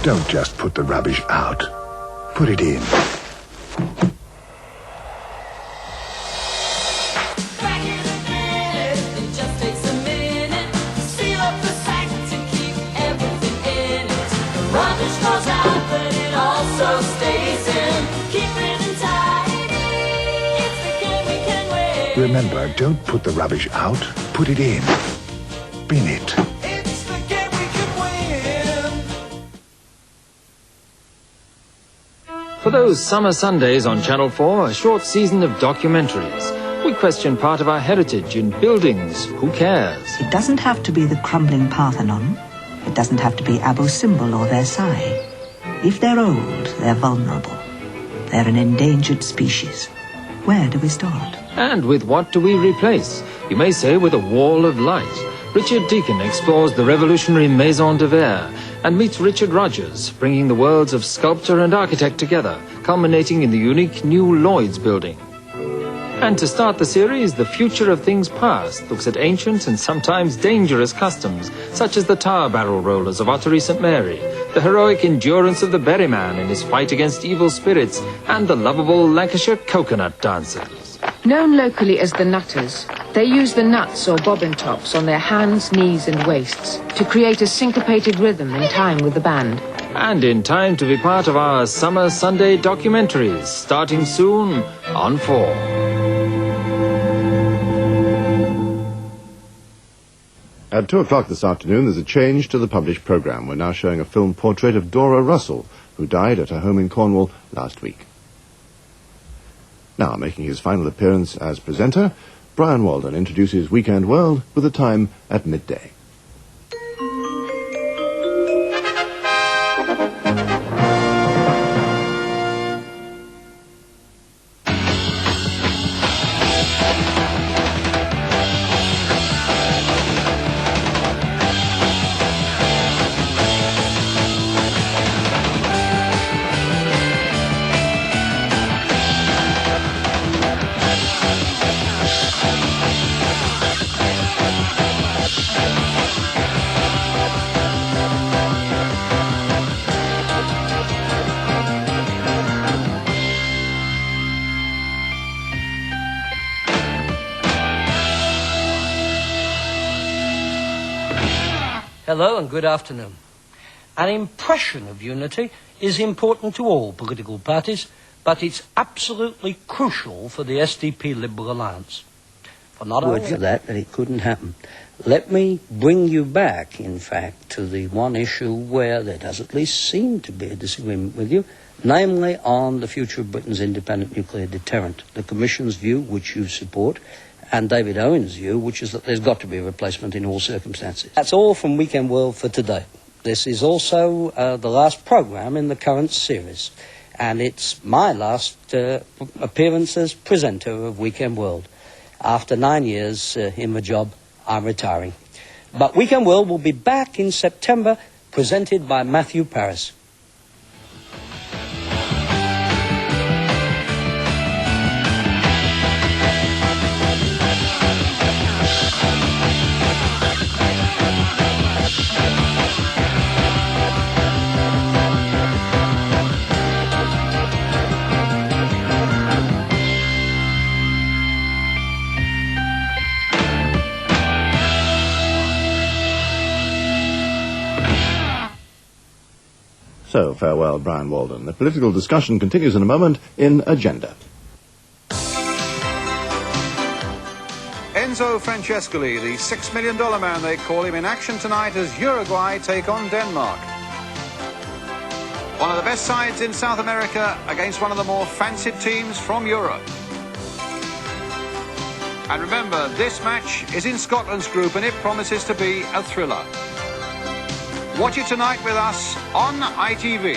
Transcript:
Don't just put the rubbish out. Put it in. Remember, don't put the rubbish out, put it in. Bin it. It's the game we can win. For those summer Sundays on Channel 4, a short season of documentaries. We question part of our heritage in buildings. Who cares? It doesn't have to be the crumbling Parthenon. It doesn't have to be Abu Simbel or Versailles. If they're old, they're vulnerable. They're an endangered species. Where do we start? And with what do we replace? You may say with a wall of light. Richard Deacon explores the revolutionary Maison de Verre and meets Richard Rogers, bringing the worlds of sculptor and architect together, culminating in the unique new Lloyd's building. And to start the series, The Future of Things Past looks at ancient and sometimes dangerous customs, such as the tar barrel rollers of Ottery St. Mary, the heroic endurance of the Berryman in his fight against evil spirits, and the lovable Lancashire coconut dancers. Known locally as the Nutters, they use the nuts or bobbin tops on their hands, knees and waists to create a syncopated rhythm in time with the band. And in time to be part of our Summer Sunday documentaries, starting soon on 4. At 2 o'clock this afternoon, there's a change to the published programme. We're now showing a film portrait of Dora Russell, who died at her home in Cornwall last week. Now, making his final appearance as presenter, Brian Walden introduces Weekend World with a time at midday. Hello and good afternoon. An impression of unity is important to all political parties, but it's absolutely crucial for the SDP Liberal Alliance. For not only for that it couldn't happen. Let me bring you back, in fact, to the one issue where there does at least seem to be a disagreement with you, namely on the future of Britain's independent nuclear deterrent. The Commission's view, which you support, and David Owen's view, which is that there's got to be a replacement in all circumstances. That's all from Weekend World for today. This is also the last programme in the current series, and it's my last appearance as presenter of Weekend World. After 9 years in the job, I'm retiring. But Weekend World will be back in September, presented by Matthew Paris. So, farewell, Brian Walden. The political discussion continues in a moment in Agenda. Enzo Francescoli, the $6 million man they call him, in action tonight as Uruguay take on Denmark. One of the best sides in South America against one of the more fancied teams from Europe. And remember, this match is in Scotland's group and it promises to be a thriller. Watch it tonight with us on ITV.